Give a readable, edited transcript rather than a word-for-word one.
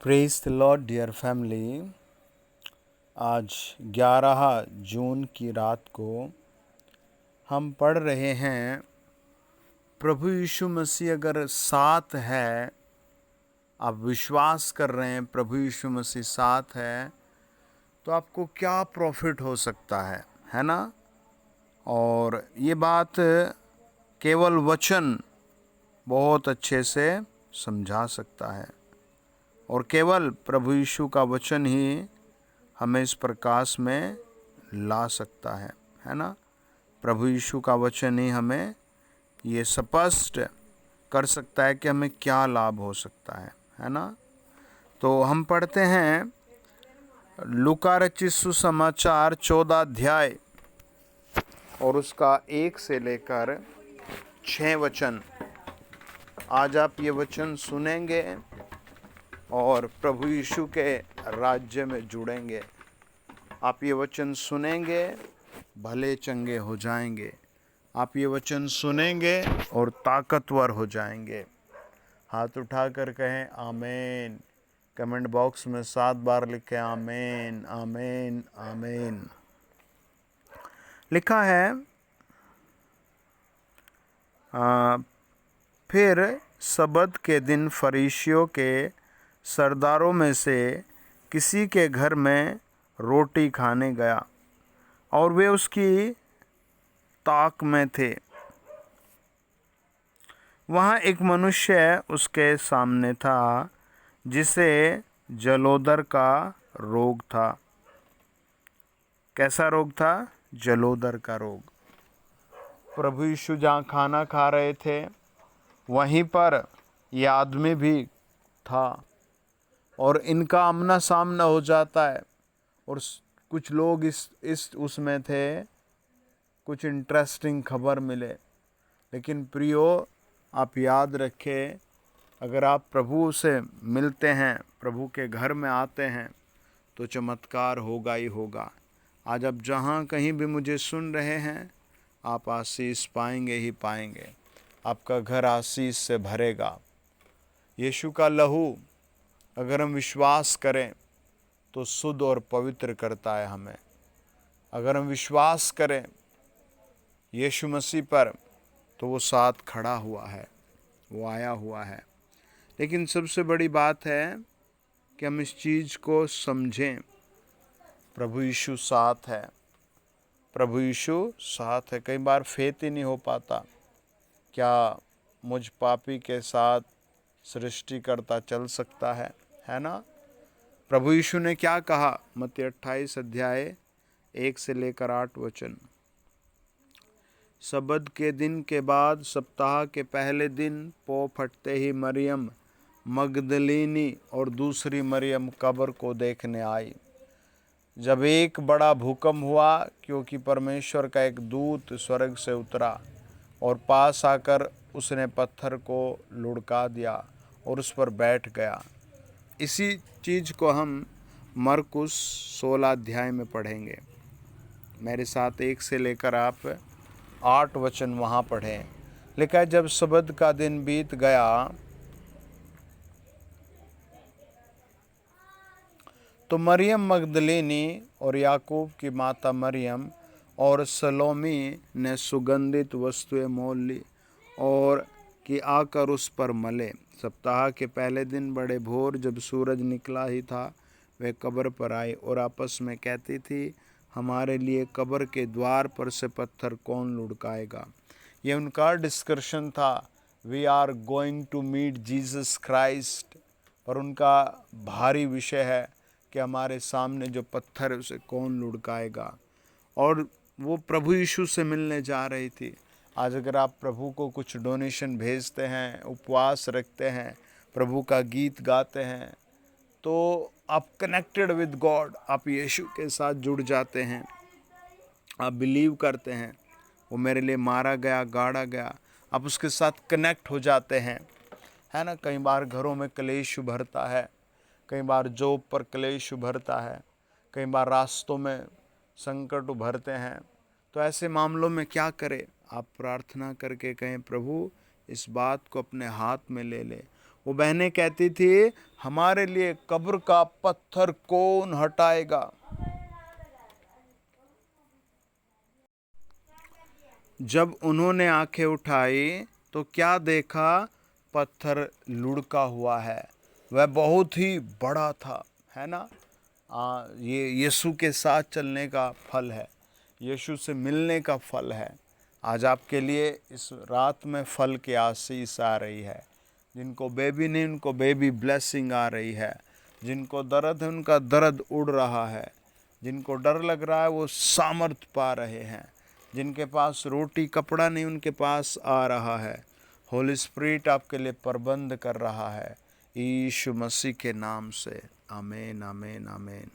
Praise the lord dear family. आज 11 जून की रात को हम पढ़ रहे हैं, प्रभु यीशु मसीह अगर साथ है, आप विश्वास कर रहे हैं प्रभु यीशु मसीह साथ है, तो आपको क्या प्रॉफिट हो सकता है ना। और ये बात केवल वचन बहुत अच्छे से समझा सकता है, और केवल प्रभु यीशु का वचन ही हमें इस प्रकाश में ला सकता है ना। प्रभु यीशु का वचन ही हमें ये स्पष्ट कर सकता है कि हमें क्या लाभ हो सकता है ना। तो हम पढ़ते हैं लूका रचित सुसमाचार 14 अध्याय और उसका 1 से लेकर 6 वचन। आज आप ये वचन सुनेंगे और प्रभु यीशु के राज्य में जुड़ेंगे। आप ये वचन सुनेंगे, भले चंगे हो जाएंगे। आप ये वचन सुनेंगे और ताकतवर हो जाएंगे। हाथ उठाकर कहें आमीन। कमेंट बॉक्स में 7 बार लिखें आमीन आमीन आमीन। लिखा है, फिर सबत के दिन फरीसियों के सरदारों में से किसी के घर में रोटी खाने गया और वे उसकी ताक में थे। वहाँ एक मनुष्य उसके सामने था जिसे जलोदर का रोग था। कैसा रोग था? जलोदर का रोग। प्रभु यीशु जहाँ खाना खा रहे थे वहीं पर यह आदमी भी था, और इनका आमना सामना हो जाता है। और कुछ लोग इस उसमें थे, कुछ इंटरेस्टिंग खबर मिले। लेकिन प्रियो, आप याद रखें, अगर आप प्रभु से मिलते हैं, प्रभु के घर में आते हैं, तो चमत्कार होगा ही होगा। आज आप जहाँ कहीं भी मुझे सुन रहे हैं, आप आशीष पाएंगे ही पाएंगे। आपका घर आशीष से भरेगा। यीशु का लहू अगर हम विश्वास करें तो शुद्ध और पवित्र करता है हमें। अगर हम विश्वास करें यीशु मसीह पर, तो वो साथ खड़ा हुआ है, वो आया हुआ है। लेकिन सबसे बड़ी बात है कि हम इस चीज़ को समझें, प्रभु यीशु साथ है, प्रभु यीशु साथ है। कई बार फेथ ही नहीं हो पाता, क्या मुझ पापी के साथ सृष्टिकर्ता चल सकता है ना। प्रभु यीशु ने क्या कहा? मत्ती 28 अध्याय 1 से लेकर 8 वचन। सबत के दिन के बाद सप्ताह के पहले दिन पौ फटते ही मरियम मगदलीनी और दूसरी मरियम कब्र को देखने आई। जब एक बड़ा भूकंप हुआ, क्योंकि परमेश्वर का एक दूत स्वर्ग से उतरा और पास आकर उसने पत्थर को लुढ़का दिया और उस पर बैठ गया। इसी चीज़ को हम मरकुस 16 अध्याय में पढ़ेंगे। मेरे साथ 1 से लेकर आप 8 वचन वहाँ पढ़ें। लिखा है, जब सबत का दिन बीत गया तो मरियम मगदलीनी और याकूब की माता मरियम और सलोमी ने सुगंधित वस्तुएं मोल ली और कि आकर उस पर मले। सप्ताह के पहले दिन बड़े भोर, जब सूरज निकला ही था, वे कब्र पर आई और आपस में कहती थी, हमारे लिए कब्र के द्वार पर से पत्थर कौन लुढ़काएगा। ये उनका डिस्कशन था। We are going to meet Jesus Christ. पर उनका भारी विषय है कि हमारे सामने जो पत्थर है उसे कौन लुढ़काएगा। और वो प्रभु यीशु से मिलने जा रही थी। आज अगर आप प्रभु को कुछ डोनेशन भेजते हैं, उपवास रखते हैं, प्रभु का गीत गाते हैं, तो आप कनेक्टेड विद गॉड, आप यीशु के साथ जुड़ जाते हैं। आप बिलीव करते हैं वो मेरे लिए मारा गया, गाड़ा गया, आप उसके साथ कनेक्ट हो जाते हैं, है ना। कई बार घरों में क्लेश उभरता है, कई बार जॉब पर क्लेश उभरता है, कई बार रास्तों में संकट उभरते हैं। तो ऐसे मामलों में क्या करें? आप प्रार्थना करके कहें, प्रभु इस बात को अपने हाथ में ले ले। वो बहनें कहती थी, हमारे लिए कब्र का पत्थर कौन हटाएगा। जब उन्होंने आंखें उठाई तो क्या देखा, पत्थर लुढ़का हुआ है। वह बहुत ही बड़ा था, है ना। ये यीशु के साथ चलने का फल है, यीशु से मिलने का फल है। आज आपके लिए इस रात में फल की आशीष आ रही है। जिनको बेबी नहीं, उनको बेबी ब्लेसिंग आ रही है। जिनको दर्द है, उनका दर्द उड़ रहा है। जिनको डर लग रहा है, वो सामर्थ पा रहे हैं। जिनके पास रोटी कपड़ा नहीं, उनके पास आ रहा है। होली स्पिरिट आपके लिए प्रबंध कर रहा है, यीशु मसीह के नाम से। आमीन, आमीन, आमीन।